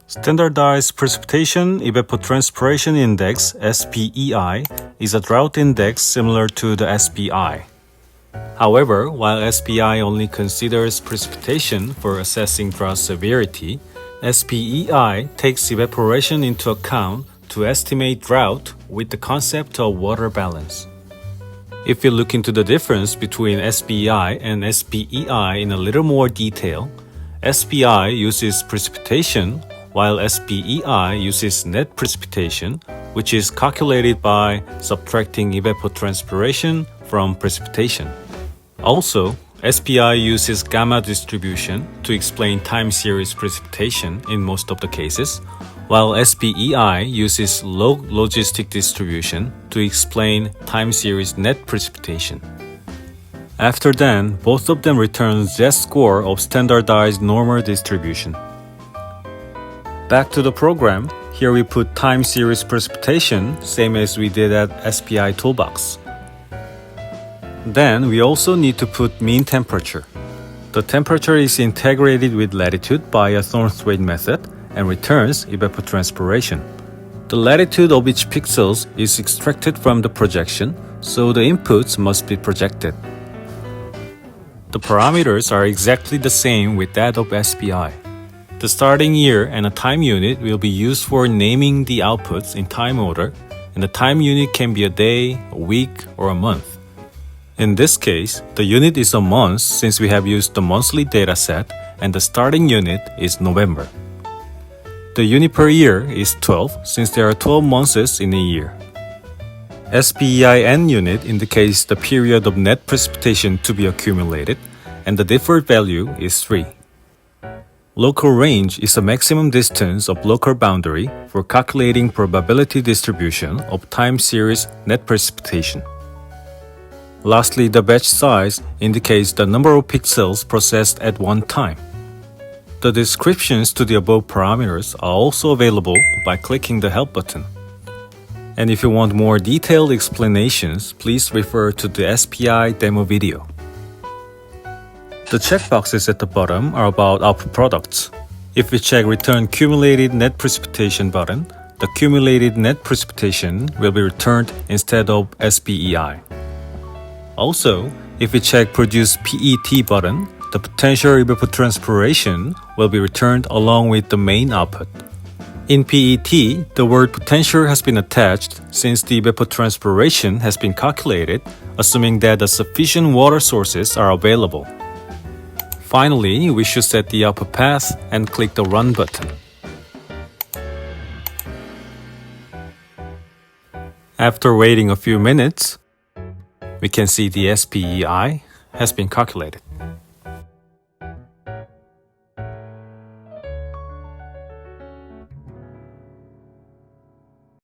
Standardized Precipitation Evapotranspiration Index (SPEI) is a drought index similar to the SPI. However, while SPI only considers precipitation for assessing drought severity, SPEI takes evaporation into account to estimate drought with the concept of water balance. If we look into the difference between SPI and SPEI in a little more detail, SPI uses precipitation while SPEI uses net precipitation, which is calculated by subtracting evapotranspiration from precipitation. Also, SPI uses gamma distribution to explain time series precipitation in most of the cases, while SPEI uses log logistic distribution to explain time series net precipitation. After then, both of them return z-score of standardized normal distribution. Back to the program, here we put time series precipitation, same as we did at SPI toolbox. Then we also need to put mean temperature. The temperature is integrated with latitude by a Thornthwaite method and returns evapotranspiration. The latitude of each pixels is extracted from the projection, so the inputs must be projected. The parameters are exactly the same with that of SPI. The starting year and a time unit will be used for naming the outputs in time order, and the time unit can be a day, a week, or a month. In this case, the unit is a month since we have used the monthly dataset, and the starting unit is November. The unit per year is 12 since there are 12 months in a year. SPEI-N unit indicates the period of net precipitation to be accumulated, and the default value is 3. Local range is the maximum distance of local boundary for calculating probability distribution of time series net precipitation. Lastly, the batch size indicates the number of pixels processed at one time. The descriptions to the above parameters are also available by clicking the Help button. And if you want more detailed explanations, please refer to the SPI demo video. The checkboxes at the bottom are about output products. If we check Return Cumulated Net Precipitation button, the cumulated net precipitation will be returned instead of SPEI. Also, if we check Produce PET button, the potential evapotranspiration will be returned along with the main output. In PET, the word potential has been attached since the evapotranspiration has been calculated, assuming that the sufficient water sources are available. Finally, we should set the output path and click the Run button. After waiting a few minutes, we can see the SPEI has been calculated.